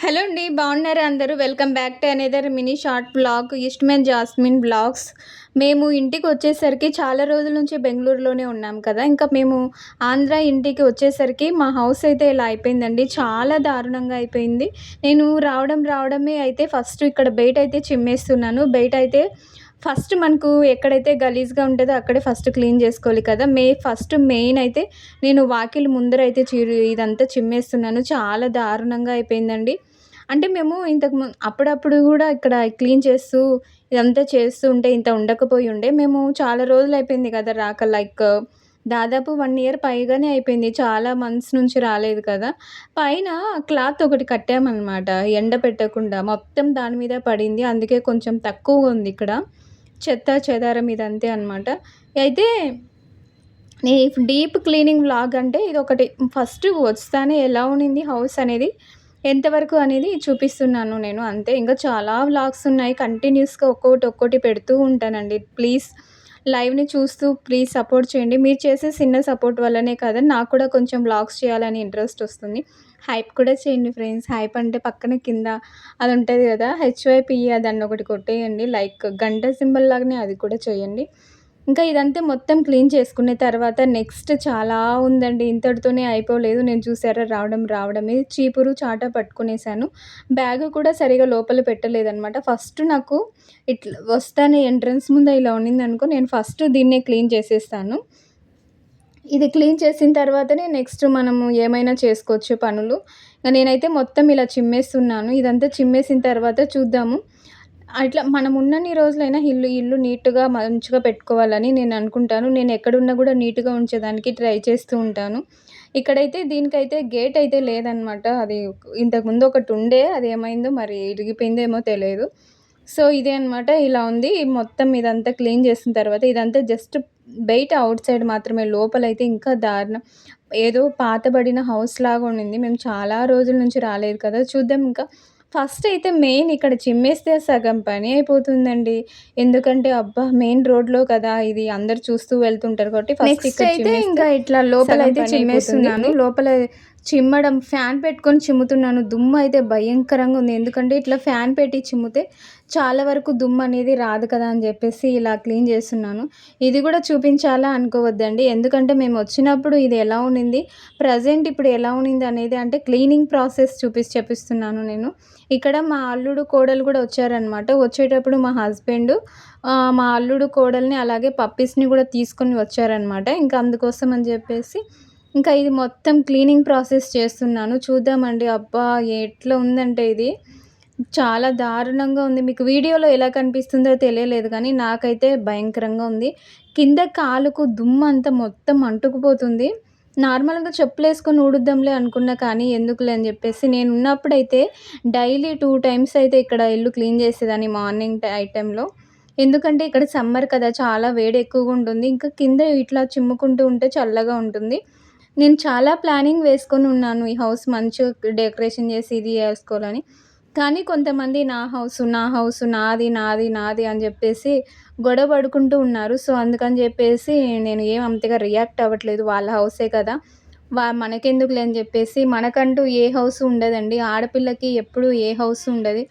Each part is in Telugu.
హలో అండి. బాగున్నారా అందరూ? Welcome back to another mini short vlog Eastman jasmine vlogs. మేము ఇంటికొచ్చేసరికి చాలా రోజుల నుంచి బెంగుళూరులోనే ఉన్నాం కదా! ఇంకా మేము ఆంధ్ర ఇంటికి వచ్చేసరికి మా హౌస్ అయితే ఇలా అయిపోయిందండి. చాలా దారుణంగా అయిపోయింది. నేను రావడమే అయితే ఫస్ట్ ఇక్కడ బయటైతే చిమ్మేస్తున్నాను. బయటైతే ఫస్ట్ మనకు ఎక్కడైతే గలీజ్‌గా ఉంటదో అక్కడే ఫస్ట్ క్లీన్ జేసుకోవాలి కదా! ఫస్ట్ మెయిన్ అయితే నేను వాకిలి ముందరైతే ఇదంతా చిమ్మేస్తున్నాను. చాలా దారుణంగా అయిపోయిందండి. అంటే మేము అప్పుడప్పుడు గూడా ఇక్కడ క్లీన్ చేస్తూ, ఇదంతా చేస్తూ ఉంటే ఇంత ఉండకపోయుండే. మేము చాలా రోజులయిపోయింది గదా! రాక దాదాపు 1 ఇయర్ పైగానే అయిపోయింది. చాలా మంత్స్ నుంచి రాలేదు కదా! పైన క్లాత్ ఒకటి కట్టామనమాట. ఎండ పెట్టకుండా. మొత్తం దాని మీద పడింది. అందుకే కొంచెం తక్కువగుందిక్కడ. చెత్త చెదారం ఇదంతే అనమాట. అయితే నీ డీప్ క్లీనింగ్ వ్లాగ్ అంటే ఇదొకటి. ఫస్ట్ వస్తానే ఎలా ఉండింది హౌస్ అనేది, ఎంతవరకు అనేది చూపిస్తున్నాను నేను అంతే. ఇంకా చాలా వ్లాగ్స్ ఉన్నాయి. కంటిన్యూస్‌గా ఒక్కోటి పెడుతూ ఉంటానండి. ప్లీజ్ లైవ్‌ని చూస్తూ ప్లీజ్ సపోర్ట్ చేయండి. మీరు చేసే చిన్న సపోర్ట్ వల్లనే కదా నాకు కూడా కొంచెం వ్లాగ్స్ చేయాలని ఇంట్రెస్ట్ వస్తుంది. హైప్ కూడా చేయండి ఫ్రెండ్స్. హైప్ అంటే పక్కన కింద అది ఉంటది కదా! హెచ్‌వైపీఈ దాన్నొకటి కొట్టేయండి. గంట సింబల్ లాగానే అది కూడా చేయండి. ఇంకా ఇదంతా మొత్తం క్లీన్ చేసుకున్న తర్వాత నెక్స్ట్ చాలా ఉందండి. ఇంతటితోనే అయిపోలేదు. నేను చూసారా రావడమే చీపురు, చాటా పట్టుకునేసాను. బ్యాగ్ కూడా సరిగ్గా లోపల పెట్టలేదనమాట. ఫస్ట్ నాకు ఇట్లా వస్తానే ఎంట్రన్స్ ముందు ఇలా ఉండిందనుకో, నేను ఫస్ట్ దీన్నే క్లీన్ చేసేస్తాను. ఇది క్లీన్ చేసిన తర్వాతనే నెక్స్ట్ మనము ఏమైనా చేసుకోవచ్చు పనులు. నేనైతే మొత్తం ఇలా చిమ్మేస్తున్నాను. ఇదంతా చిమ్మేసిన తర్వాత చూద్దాము. అట్లా మనం ఉన్నన్ని రోజులైనా ఇల్లు నీట్‌గా మంచిగా పెట్టుకోవాలని నేను అనుకుంటాను. నేను ఎక్కడున్నా గూడా నీట్‌గా ఉంచేదానికి ట్రై చేస్తూ ఉంటాను. ఇక్కడైతే దీనికైతే గేట్ అయితే లేదనమాట. అది ఇంతకుముందు ఒకటుండే అదేమైందో మరి ఇరిగిపోయిందేమో తెలియదు. సో, ఇదే అనమాట. ఇలా ఉంది. మొత్తం ఇదంతా క్లీన్ చేసిన తర్వాత ఇదంతా జస్ట్ బయట ఔట్ సైడ్ మాత్రమే. లోపలైతే ఇంకా దారుణం. ఏదో పాతబడిన హౌస్‌లాగా ఉండింది. మేము చాలా రోజుల నుంచి రాలేదు కదా! చూద్దాం ఇంకా. ఫస్ట్ అయితే మెయిన్ ఇక్కడ చిమ్మేస్తే సగం పని అయిపోతుందండి. ఎందుకంటే అబ్బా! మెయిన్ రోడ్‌లో కదా! ఇది అందరూ చూస్తూ వెళ్తుంటారు కాబట్టి ఫస్ట్ ఇక్కడ అయితే ఇంకా ఇట్లా లోపలైతే చిమ్మేస్తున్నాను. లోపల చిమ్మడం ఫ్యాన్ పెట్టుకొని చిమ్ముతున్నాను. దుమ్ము అయితే భయంకరంగా ఉంది. ఎందుకంటే ఇట్లా ఫ్యాన్ పెట్టి చిమ్మితే చాలా వరకు దుమ్ము అనేది రాదు కదా! అని చెప్పేసి ఇలా క్లీన్ చేస్తున్నాను. ఇది కూడా చూపించాలా అనుకోవద్దండి. ఎందుకంటే మేము వచ్చినప్పుడు ఇది ఎలా ఉండింది, ప్రెజెంట్ ఇప్పుడు ఎలా ఉండింది అనేది అంటే క్లీనింగ్ ప్రాసెస్ చెప్పిస్తున్నాను నేను. ఇక్కడ మా అల్లుడు, కోడలు కూడా వచ్చారనమాట. వచ్చేటప్పుడు మా హస్బెండు మా అల్లుడు, కోడల్ని అలాగే పప్పీస్‌ని కూడా తీసుకొని వచ్చారనమాట. ఇంకా అందుకోసం అని చెప్పేసి ఇంకా ఇది మొత్తం క్లీనింగ్ ప్రాసెస్ చేస్తున్నాను. చూద్దామండి. అబ్బా! ఎట్లా ఉందంటే ఇది చాలా దారుణంగా ఉంది. మీకు వీడియోలో ఎలా కనిపిస్తుందో తెలియలేదు కానీ నాకైతే భయంకరంగా ఉంది. కింద కాలుకు దుమ్మంతా మొత్తం అంటుకుపోతుంది. నార్మల్‌గా చెప్పులేసుకొని ఊడుద్దాంలే అనుకున్నా కానీ ఎందుకులే అని చెప్పేసి నేనున్నప్పుడైతే డైలీ 2 టైమ్స్ అయితే ఇక్కడ ఇల్లు క్లీన్ చేసేదాన్ని మార్నింగ్ టైంలో. ఎందుకంటే ఇక్కడ సమ్మర్ కదా! చాలా వేడి ఎక్కువగా ఉంటుంది. ఇంకా కింద ఇట్లా చిమ్ముకుంటూ ఉంటే చల్లగా ఉంటుంది. నేను చాలా ప్లానింగ్ వేసుకొనున్నాను. ఈ హౌస్ మంచిగా డెకరేషన్ చేసి ఇది చేసుకోవాలని. కానీ కొంతమంది నా హౌసు నాది అని జెప్పేసి గొడవ పడుకుంటూ ఉన్నారు. సో, అందుకని జెప్పేసి నేను అంతగా రియాక్ట్ అవ్వట్లేదు. వాళ్ళ హౌసే కదా! మనకెందుకులే అని జెప్పేసి మనకంటూ ఏ హౌసు ఉండదండి. ఆడపిల్లకి ఎప్పుడు ఏ హౌసు ఉండదు.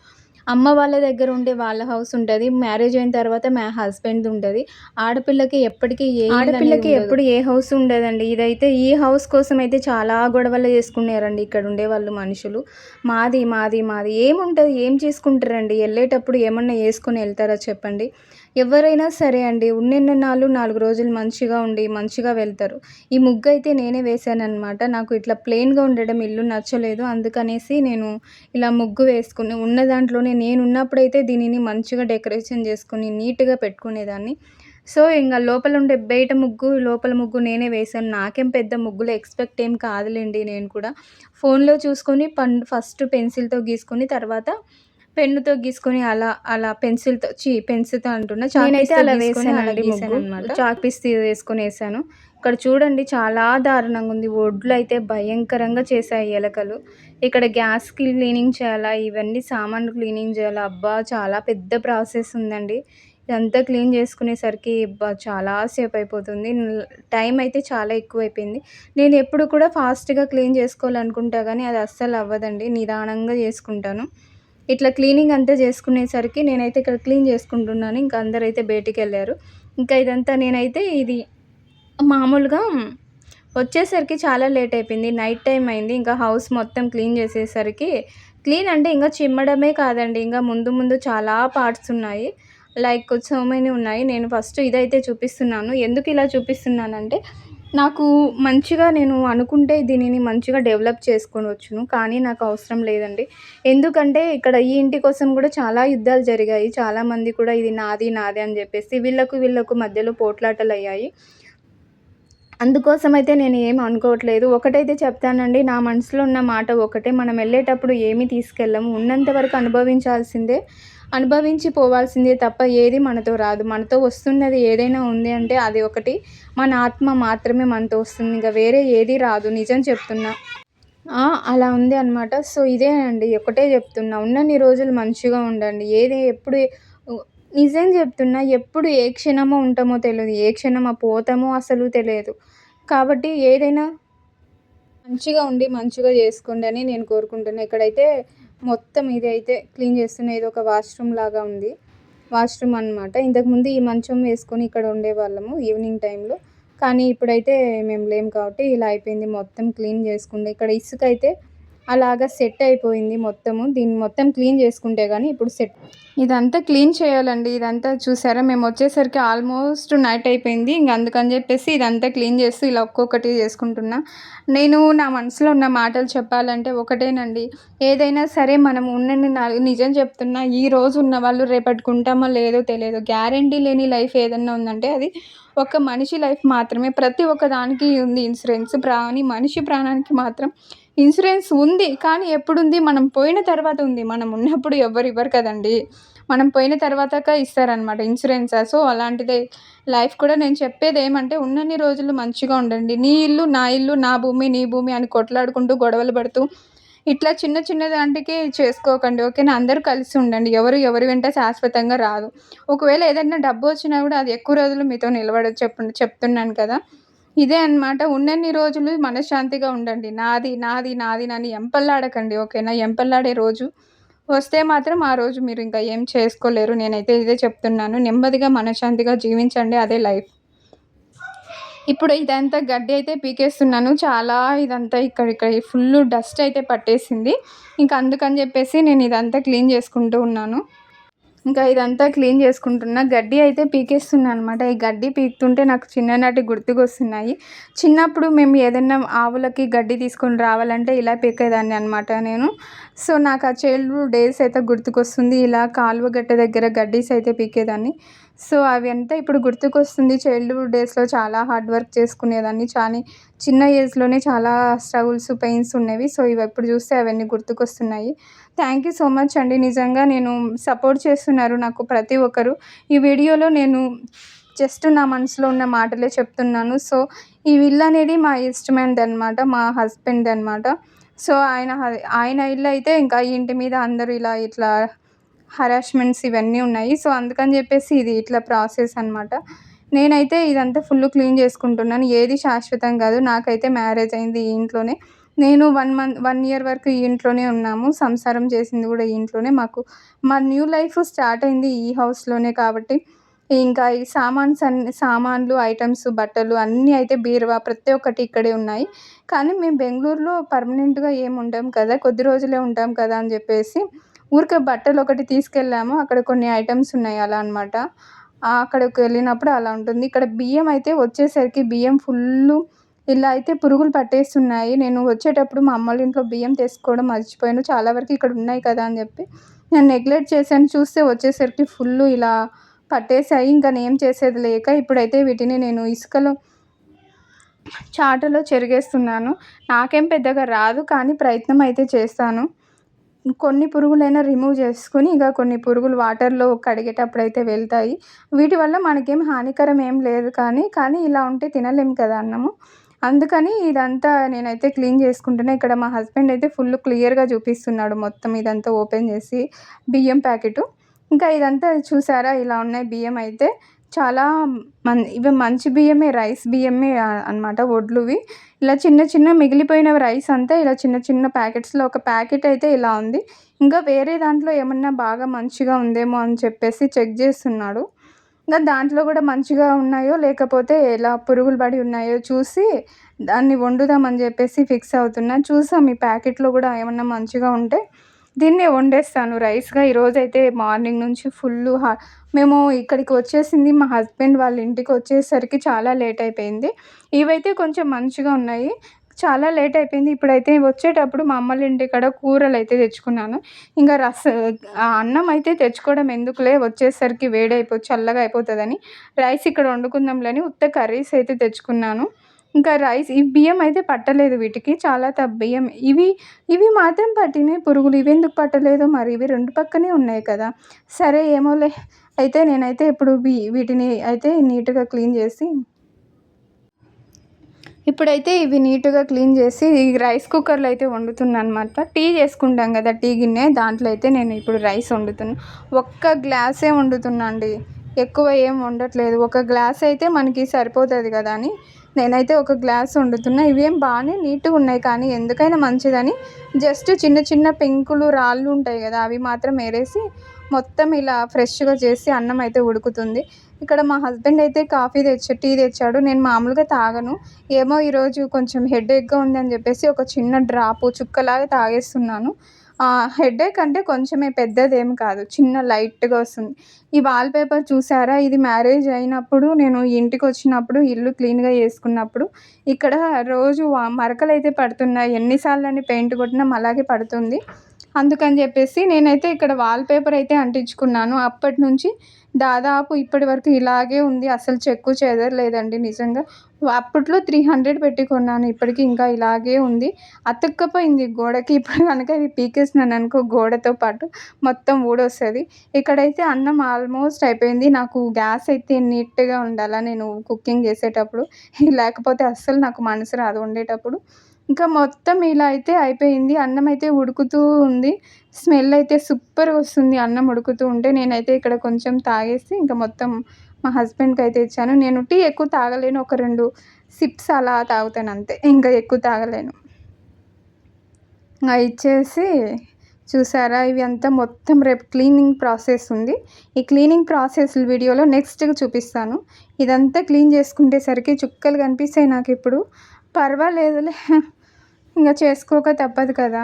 అమ్మ వాళ్ళ దగ్గర ఉంటే వాళ్ళ హౌస్ ఉంటది. మ్యారేజ్ అయిన తర్వాత మా హస్బెండ్‌ది ఉంటది. ఆడపిల్లకి ఎప్పటికి ఎప్పుడు ఏ హౌస్ ఉండదండి. ఇదైతే ఈ హౌస్ కోసం అయితే చాలా గొడవలు చేసుకున్నారండి ఇక్కడ ఉండేవాళ్ళు మనుషులు. మాది ఏముంటది? ఏం చేసుకుంటారండి? ఎళ్ళేటప్పుడు ఏమన్నా యేసుకొని ఎళ్తారా చెప్పండి? ఎవరైనా సరే అండి ఉన్నెన్నన్నాళ్ళు 4 రోజులు మంచిగా ఉండి, మంచిగా వెళ్తారు. ఈ ముగ్గయితే నేనే వేశాననమాట. నాకు ఇట్లా ప్లెయిన్‌గా ఉండడం ఇల్లు నచ్చలేదు. అందుకనేసి నేను ఇలా ముగ్గు వేసుకుని ఉన్న దాంట్లోనే నేనున్నప్పుడైతే దీనిని మంచిగా డెకరేషన్ చేసుకొని నీట్‌గా పెట్టుకునేదాన్ని. సో, ఇంగ లోపల ముగ్గు నేనే వేశాను. నాకేం పెద్ద ముగ్గులు ఎక్స్‌పెక్ట్ ఏం కాదులెండి నేను కూడా. ఫోన్‌లో చూసుకొని ఫస్ట్ పెన్సిల్‌తో గీసుకొని తర్వాత పెన్నుతో గీసుకొని అలా పెన్సిల్‌తో అంటున్నా నేనైతే అలా వేసానండి ముగ్గు. చాక్ పీస్ వేసుకొనేసాను. ఇక్కడ చూడండి చాలా దారుణంగా ఉంది. ఒడ్లయితే భయంకరంగా చేశాయి ఎలకలు. ఇక్కడ గ్యాస్ క్లీనింగ్ చేయాలా, ఇవన్నీ సామాన్లు క్లీనింగ్ చేయాలా. అబ్బా! చాలా పెద్ద ప్రాసెస్ ఉందండి. ఇదంతా క్లీన్ చేసుకునేసరికి చాలా సేపయిపోతుంది. టైం అయితే చాలా ఎక్కువైపోయింది. నేనెప్పుడు కూడా ఫాస్ట్‌గా క్లీన్ చేసుకోవాలనుకుంటా గానీ, అది అస్సలు అవ్వదండి. నిదానంగా చేసుకుంటాను. ఇట్లా క్లీనింగ్ అంతా చేసుకునేసరికి నేనైతే ఇక్కడ క్లీన్ చేసుకుంటున్నాను. ఇంకా అందరైతే బయటికెళ్లారు. ఇంకా ఇదంతా నేనైతే ఇది మామూలుగా వచ్చేసరికి చాలా లేట్ అయిపోయింది. నైట్ టైమ్ అయింది. ఇంకా హౌస్ మొత్తం క్లీన్ చేసేసరికి క్లీన్ అంటే ఇంగా చిమ్మడమే కాదండి. ఇంగా ముందు ముందు చాలా పార్ట్స్ ఉన్నాయి. లైక్ సో మెనీ ఉన్నాయి. నేను ఫస్ట్ ఇదైతే చూపిస్తున్నాను. ఎందుకు ఇలా చూపిస్తున్నానంటే, నాకు మంచిగా నేను అనుకుంటే దీనిని మంచిగా డెవలప్ చేసుకోనొచ్చును. కానీ నాకు అవసరం లేదండి. ఎందుకంటే ఇక్కడ ఈ ఇంటి కోసం కూడా చాలా యుద్ధాలు జరిగాయి. చాలామంది కూడా ఇది నాది, నాది అని జెప్పేసి వీళ్ళకు మధ్యలో పోట్లాటలయ్యాయి. అందుకోసమైతే నేను ఏమి అనుకోవట్లేదు. ఒకటైతే చెప్తానండి, నా మనసులో ఉన్న మాట ఒకటే. మనం ఎళ్ళేటప్పుడు ఏమి తీసుకెళ్ళము. ఉన్నంత వరకు అనుభవించాల్సిందే. అనుభవించి పోవాల్సిందే తప్ప ఏది మనతో రాదు. మనతో వస్తున్నది ఏదైనా ఉంది అంటే అది ఒకటి మన ఆత్మ మాత్రమే మనతో వస్తుంది. ఇంక వేరే ఏది రాదు. నిజం చెప్తున్నా. అలా ఉంది అనమాట. సో, ఇదే అండి. ఒకటే చెప్తున్నా. ఉన్నన్ని రోజులు మంచిగా ఉండండి. ఎప్పుడు ఉ నిజం చెప్తున్నా. ఎప్పుడు ఏ క్షణమో ఉంటామో తెలీదు. ఏ క్షణమో పోతామో అసలు తెలియదు. కాబట్టి ఏదైనా మంచిగా ఉండి, మంచిగా చేసుకోండి అని నేను కోరుకుంటున్నా. ఇక్కడైతే మొత్తం ఇదైతే క్లీన్ చేస్తున్నా. ఇదొక వాష్‌రూమ్ లాగా ఉంది. వాష్‌రూమ్ అనమాట. ఇంతకుముందు ఈ మంచం వేసుకొని ఇక్కడ ఉండేవాళ్ళము ఈవినింగ్ టైంలో. కానీ ఇప్పుడైతే మేము లేము కాబట్టి ఇలా అయిపోయింది. మొత్తం క్లీన్ చేసుకుండే. ఇక్కడ ఇసుకైతే అలాగా సెట్ అయిపోయింది మొత్తము. దీన్ని మొత్తం క్లీన్ చేసుకుంటే గానీ ఇప్పుడు సెట్. ఇదంతా క్లీన్ చేయాలండి. ఇదంతా చూసారా మేమొచ్చేసరికి ఆల్మోస్ట్ నైట్ అయిపోయింది. ఇంక అందుకని జెప్పేసి ఇదంతా క్లీన్ చేస్తూ ఇలా ఒక్కొక్కటి చేసుకుంటున్నా. నేను నా మనసులో ఉన్న మాటలు చెప్పాలంటే ఒకటేనండి. ఏదైనా సరే మనం ఉన్నన్ని నిజం చెప్తున్నా, ఈరోజు ఉన్నవాళ్ళు రేపటికి ఉంటామో లేదో తెలియదు. గ్యారంటీ లేని లైఫ్ ఏదన్నా ఉందంటే అది ఒక మనిషి లైఫ్ మాత్రమే. ప్రతి ఒక్క దానికి ఉంది ఇన్సూరెన్స్. మనిషి ప్రాణానికి మాత్రం ఇన్సూరెన్స్ ఉంది. కానీ ఎప్పుడుంది? మనం పోయిన తర్వాత ఉంది. మనం ఉన్నప్పుడు ఎవ్వరు ఇవ్వరు కదండీ! మనం పోయిన తర్వాతక ఇస్తారనమాట ఇన్సూరెన్స్. సో, అలాంటిదే లైఫ్ కూడా. నేను చెప్పేదేమంటే ఉన్నన్ని రోజులు మంచిగా ఉండండి. నీ ఇల్లు, నా ఇల్లు, నా భూమి, నీ భూమి అని కొట్లాడుకుంటూ, గొడవలు పడుతూ ఇట్లా చిన్న చిన్న దాంటికి చేసుకోకండి. ఓకేనా? అందరూ కలిసి ఉండండి. ఎవరి వెంట శాశ్వతంగా రాదు. ఒకవేళ ఏదైనా డబ్బొచ్చినా గూడా అది ఎక్కువ రోజులు మీతో నిలబడదు. చెప్తున్నాను కదా! ఇదే అనమాట. ఉన్నన్ని రోజులు మనశ్శాంతిగా ఉండండి. నాది, నాది, నాది అని ఎంపల్లాడకండి. ఓకేనా? ఎంపల్లాడే రోజు వస్తే మాత్రం ఆ రోజు మీరింక ఏం చేసుకోలేరు. నేనైతే ఇదే చెప్తున్నాను. నెమ్మదిగా మనశ్శాంతిగా జీవించండి. అదే లైఫ్. ఇప్పుడు ఇదంతా గడ్డి అయితే పీకేస్తున్నాను. చాలా ఇదంతా ఇక్కడ ఫుల్లు డస్ట్ అయితే పట్టేసింది. ఇంక అందుకని జెప్పేసి నేను ఇదంతా క్లీన్ చేసుకుంటూ ఉన్నాను. ఇంకా ఇదంతా క్లీన్ చేసుకుంటున్నా. గడ్డి అయితే పీకేస్తున్నా అనమాట. ఈ గడ్డి పీకుతుంటే నాకు చిన్ననాటి గుర్తుకొస్తున్నాయి. చిన్నప్పుడు మేము ఏదన్నా ఆవులకి గడ్డి తీసుకొని రావాలంటే ఇలా పీకేదాన్ని అనమాట నేను. సో, నాకు ఆ చైల్డ్‌హుడ్ డేస్ అయితే గుర్తుకొస్తుంది. ఇలా కాలువ గట్ట దగ్గర గడ్డీస్ అయితే పీకేదాన్ని. సో, అవి అంతా ఇప్పుడు గుర్తుకొస్తుంది. చైల్డ్‌హుడ్ డేస్‌లో చాలా హార్డ్ వర్క్ చేసుకునేదాన్ని. చిన్న ఏజ్‌లోనే చాలా స్ట్రగుల్స్, పెయిన్స్ ఉన్నవి. సో, ఇవప్పుడు చూస్తే అవన్నీ గుర్తుకొస్తున్నాయి. థ్యాంక్ యూ సో మచ్ అండి. నిజంగా నేను సపోర్ట్ చేస్తున్నారు నాకు ప్రతి ఒక్కరు. ఈ వీడియోలో నేను జస్ట్ నా మనసులో ఉన్న మాటలే చెప్తున్నాను. సో, ఈ ఇల్లనేది మా ఇష్టమైనదనమాట. మా హస్బెండ్‌దనమాట. సో, ఆయన ఇల్లయితే ఇంకా ఈ ఇంటి మీద అందరూ ఇట్లా హరాస్మెంట్స్ ఇవన్నీ ఉన్నాయి. సో, అందుకని జెప్పేసి ఇది ఇట్లా ప్రాసెస్ అనమాట. నేనైతే ఇదంతా ఫుల్లు క్లీన్ చేసుకుంటున్నాను. ఏది శాశ్వతం గాదు. నాకైతే మ్యారేజ్ అయింది ఈ ఇంట్లోనే. నేను 1 ఇయర్ వరకు ఈ ఇంట్లోనే ఉన్నాము. సంసారం చేసింది గూడా ఈ ఇంట్లోనే. మా న్యూ లైఫ్ స్టార్ట్ అయింది ఈ హౌస్‌లోనే కాబట్టి, ఇంకా ఈ సామాన్లు, ఐటెమ్స్, బట్టలు అన్నీ అయితే బీరువా ప్రతి ఒక్కటి ఇక్కడే ఉన్నాయి. కానీ మేము బెంగుళూరులో పర్మనెంట్‌గా ఏమి ఉండం కదా! కొద్ది రోజులే ఉంటాం కదా! అని జెప్పేసి ఊరికే బట్టలొకటి తీసుకెళ్ళాము. అక్కడ కొన్ని ఐటెమ్స్ ఉన్నాయి అలా అనమాట. అక్కడికి వెళ్ళినప్పుడు అలా ఉంటుంది. ఇక్కడ బియ్యం అయితే వచ్చేసరికి బియ్యం ఫుల్లు ఇలా అయితే పురుగులు పట్టేస్తున్నాయి. నేను వచ్చేటప్పుడు మా అమ్మోళ్ళ ఇంట్లో బియ్యం తెచ్చుకోవడం మర్చిపోయాను. చాలా వరకు ఇక్కడ ఉన్నాయి కదా! అని జెప్పి నేను నెగ్లెక్ట్ చేశాను. చూస్తే వచ్చేసరికి ఫుల్లు ఇలా పట్టేసాయి. ఇంక నేనేం చేసేది లేక ఇప్పుడైతే వీటిని నేను చాటలో చెరిగేస్తున్నాను. నాకేం పెద్దగా రాదు కానీ ప్రయత్నం అయితే చేస్తాను. కొన్ని పురుగులైనా రిమూవ్ చేసుకొని, ఇక కొన్ని పురుగులు వాటర్‌లో కడిగేటప్పుడైతే వెళ్తాయి. వీటి వల్ల మనకేం హానికరం ఏం లేదు కానీ ఇలా ఉంటే తినలేము కదా అన్నము. అందుకని ఇదంతా నేనైతే క్లీన్ చేసుకుంటున్నా. ఇక్కడ మా హస్బెండ్ అయితే ఫుల్ క్లియర్‌గా చూపిస్తున్నాడు మొత్తం ఇదంతా ఓపెన్ చేసి బియ్యం ప్యాకెటు. ఇంకా ఇదంతా చూసారా ఇలా ఉన్నాయి బియ్యం అయితే. చాలా ఇవి మంచి బియ్యమే, రైస్ బియ్యమే అనమాట వడ్లువి. ఇలా చిన్న చిన్న మిగిలిపోయిన రైస్ అంతా ఇలా చిన్న చిన్న ప్యాకెట్స్‌లో ఒక ప్యాకెట్ అయితే ఇలా ఉంది. ఇంకా వేరే దాంట్లో ఏమన్నా బాగా మంచిగా ఉందేమో అని చెప్పేసి చెక్ జేస్తున్నాడు. ఇంగా దాంట్లో గూడా మంచిగా ఉన్నాయో, లేకపోతే ఎలా పురుగులు పడి ఉన్నాయో చూసి దాన్ని వండుదామని జెప్పేసి ఫిక్స్ అవుతున్నా. చూసాం ఈ ప్యాకెట్‌లో గూడా ఏమన్నా మంచిగా ఉంటే దీన్నే వండేస్తాను రైస్‌గా. ఈరోజైతే మార్నింగ్ నుంచి మేము ఇక్కడికి వచ్చేసింది మా హస్బెండ్ వాళ్ళ ఇంటికొచ్చేసరికి చాలా లేట్ అయిపోయింది. ఇవైతే కొంచెం మంచిగా ఉన్నాయి. చాలా లేట్ అయిపోయింది. ఇప్పుడైతే వచ్చేటప్పుడు మా అమ్మోళ్ళ ఇంటికాడ కూరలైతే తెచ్చుకున్నాను. ఇంగా అన్నం అయితే తెచ్చుకోవడం ఎందుకులే వచ్చేసరికి చల్లగా అయిపోతదని రైస్ ఇక్కడ వండుకుందాంలే అని ఉత్త కర్రీస్ అయితే తెచ్చుకున్నాను. ఇంకా ఈ బియ్యం అయితే పట్టలేదు వీటికి. చాలా బియ్యం ఇవి మాత్రం పట్టినాయి పురుగులు. ఇవెందుకు పట్టలేదో మరి, ఇవి 2 పక్కనే ఉన్నాయి కదా! సరే ఏమోలే. అయితే నేనైతే ఇప్పుడు వీటిని అయితే నీట్‌గా క్లీన్ చేసి ఇప్పుడైతే ఇవి నీట్‌గా క్లీన్ చేసి ఈ రైస్ కుక్కర్‌లో అయితే వండుతున్నాననమాట. టీ చేసుకుంటాం కదా! టీ గిన్నె దాంట్లో అయితే నేను ఇప్పుడు రైస్ వండుతున్నా. ఒక్క గ్లాసే వండుతున్నా అండి. ఎక్కువ ఏం వండట్లేదు. ఒక గ్లాస్ అయితే మనకి సరిపోతది కదా అని నేనైతే ఒక గ్లాస్ వండుతున్నా. ఇవేం బాగానే నీట్‌గా ఉన్నాయి కానీ ఎందుకైనా మంచిదని జస్ట్ చిన్న చిన్న పెంకులు, రాళ్ళు ఉంటాయి కదా! అవి మాత్రం ఏరేసి మొత్తం ఇలా ఫ్రెష్‌గా చేసి అన్నం అయితే ఉడుకుతుంది. ఇక్కడ మా హస్బెండ్ అయితే టీ తెచ్చాడు. నేను మామూలుగా తాగను. ఏమో ఈరోజు కొంచెం హెడేక్‌గా ఉందని చెప్పేసి ఒక చిన్న చుక్కలాగా తాగేస్తున్నాను. హెడేక్ అంటే కొంచెమే, పెద్దదేం కాదు. చిన్న లైట్‌గా వస్తుంది. ఈ వాల్‌పేపర్ చూసారా? ఇది మ్యారేజ్ అయినప్పుడు నేను ఇంటికొచ్చినప్పుడు ఇల్లు క్లీన్‌గా చేసుకున్నప్పుడు ఇక్కడ రోజు మరకలైతే పడుతున్నాయి. ఎన్ని సార్లని పెయింట్ కొట్టినా అలాగే పడుతుంది. అందుకని చెప్పేసి నేనైతే ఇక్కడ వాల్‌పేపర్ అయితే అంటించుకున్నాను. అప్పటినుంచి దాదాపు ఇప్పటి వరకు ఇలాగే ఉంది. అసలు చెక్కు చెదరలేదండి నిజంగా. అప్పట్లో 300 పెట్టి కొన్నాను. ఇప్పటికి ఇంకా ఇలాగే ఉంది. అతుక్కపోయింది గోడకి. ఇప్పుడు గనక ఇది పీకేసినాననుకో గోడతో పాటు మొత్తం ఊడొస్తది. ఇక్కడైతే అన్నం ఆల్మోస్ట్ అయిపోయింది. నాకు గ్యాస్ అయితే నీట్‌గా ఉండాలా నేను కుకింగ్ చేసేటప్పుడు. లేకపోతే అస్సలు నాకు మనసు రాదు వండేటప్పుడు. ఇంకా మొత్తం ఇలా అయితే అయిపోయింది. అన్నం అయితే ఉడుకుతూ ఉంది. స్మెల్ అయితే సూపర్‌గా వస్తుంది అన్నం ఉడుకుతూ ఉంటే. నేనైతే ఇక్కడ కొంచెం తాగేసి ఇంకా మొత్తం మా హస్బెండ్‌కైతే ఇచ్చాను. నేను టీ ఎక్కువ తాగలేను. ఒక 2 సిప్స్ అలా తాగుతాను అంతే. ఇంకా ఎక్కువ తాగలేను. ఇంగ ఇచ్చేసి చూసారా? ఇవి అంతా మొత్తం రేపు క్లీనింగ్ ప్రాసెస్ ఉంది. ఈ క్లీనింగ్ ప్రాసెస్ వీడియోలో నెక్స్ట్‌గా చూపిస్తాను. ఇదంతా క్లీన్ చేసుకునేసరికి చుక్కలు కనిపిస్తాయి నాకిప్పుడు. పర్వాలేదులే. ఇంగ చేసుకోక తప్పదు కదా!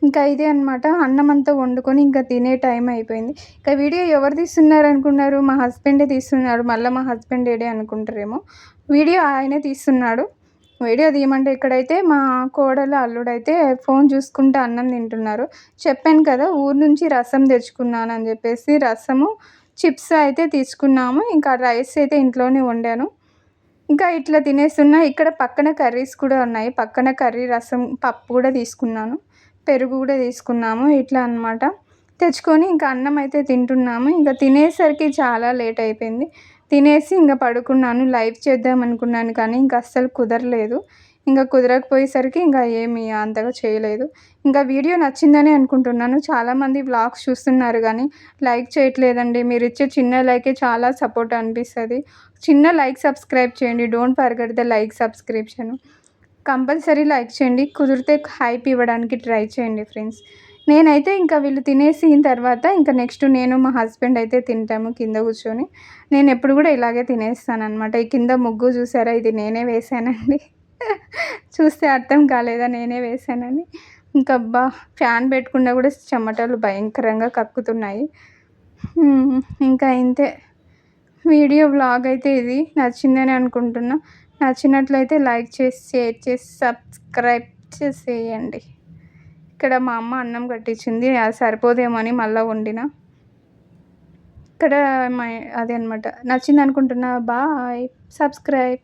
ఇంకా ఇదే అనమాట. అన్నమంతా వండుకొని ఇంకా తినే టైం అయిపోయింది. ఇక వీడియో ఎవరు తీస్తున్నారనుకున్నారు? మా హస్బెండే తీస్తున్నాడు. మళ్ళా మా హస్బెండ్ ఏడే అనుకుంటారేమో. వీడియో ఆయనే తీస్తున్నాడు. వీడియో తీయమంటే ఇక్కడైతే మా కోడలు, అల్లుడైతే ఫోన్ చూసుకుంటూ అన్నం తింటున్నారు. చెప్పాను కదా! ఊరు నుంచి రసం తెచ్చుకున్నానని చెప్పేసి. రసము, చిప్స్ అయితే తీసుకున్నాము. ఇంకా రైస్ అయితే ఇంట్లోనే వండాను. ఇంకా ఇట్లా తినేస్తున్నా. ఇక్కడ పక్కన కర్రీస్ కూడా ఉన్నాయి. పక్కన కర్రీ, రసం, పప్పు కూడా తీసుకున్నాను. పెరుగు కూడా తీసుకున్నాము. ఇట్లా అనమాట. తెచ్చుకొని ఇంకా అన్నం అయితే తింటున్నాము. ఇంక తినేసరికి చాలా లేట్ అయిపోయింది. తినేసి ఇంక పడుకున్నాను. లైవ్ చేద్దాం అనుకున్నాను కానీ ఇంక అస్సలు కుదరలేదు. ఇంక కుదరకపోయేసరికి ఇంకా ఏమి అంతగా చేయలేదు. ఇంకా వీడియో నచ్చిందనే అనుకుంటున్నాను. చాలామంది వ్లాగ్స్ చూస్తున్నారు కానీ లైక్ చేయట్లేదండి. మీరిచ్చే చిన్న లైకే చాలా సపోర్ట్ అనిపిస్తది. చిన్న లైక్, సబ్స్క్రైబ్ చేయండి. Don't forget the like, subscription. Compulsory like చేయండి. కుదిరితే హైప్ ఇవ్వడానికి ట్రై చేయండి ఫ్రెండ్స్. నేనైతే ఇంకా వీళ్ళు తినేసిన తర్వాత ఇంకా నెక్స్ట్ నేను, మా హస్బెండ్ అయితే తింటాము కింద కూర్చొని. నేనెప్పుడు కూడా ఇలాగే తినేస్తాననమాట. ఈ కింద ముగ్గు చూసారా? ఇది నేనే వేశానండి. చూస్తే అర్థం కాలేదా నేనే వేశానని? ఇంకా అబ్బా! ఫ్యాన్ పెట్టుకున్నా కూడా చెమటలు భయంకరంగా కక్కుతున్నాయి. ఇంకా ఇంతే. వ్లాగ్ అయితే ఇది. నచ్చిందని అనుకుంటున్నా. నచ్చినట్లయితే లైక్ చేసి, షేర్ చేసి, సబ్స్క్రైబ్ చేసేయండి. ఇక్కడ మా అమ్మ అన్నం కట్టించింది. అది సరిపోదేమో అని మళ్ళా వండిన. ఇక్కడ అదే అనమాట. నచ్చిందనుకుంటున్నా. బాయ్. సబ్స్క్రైబ్.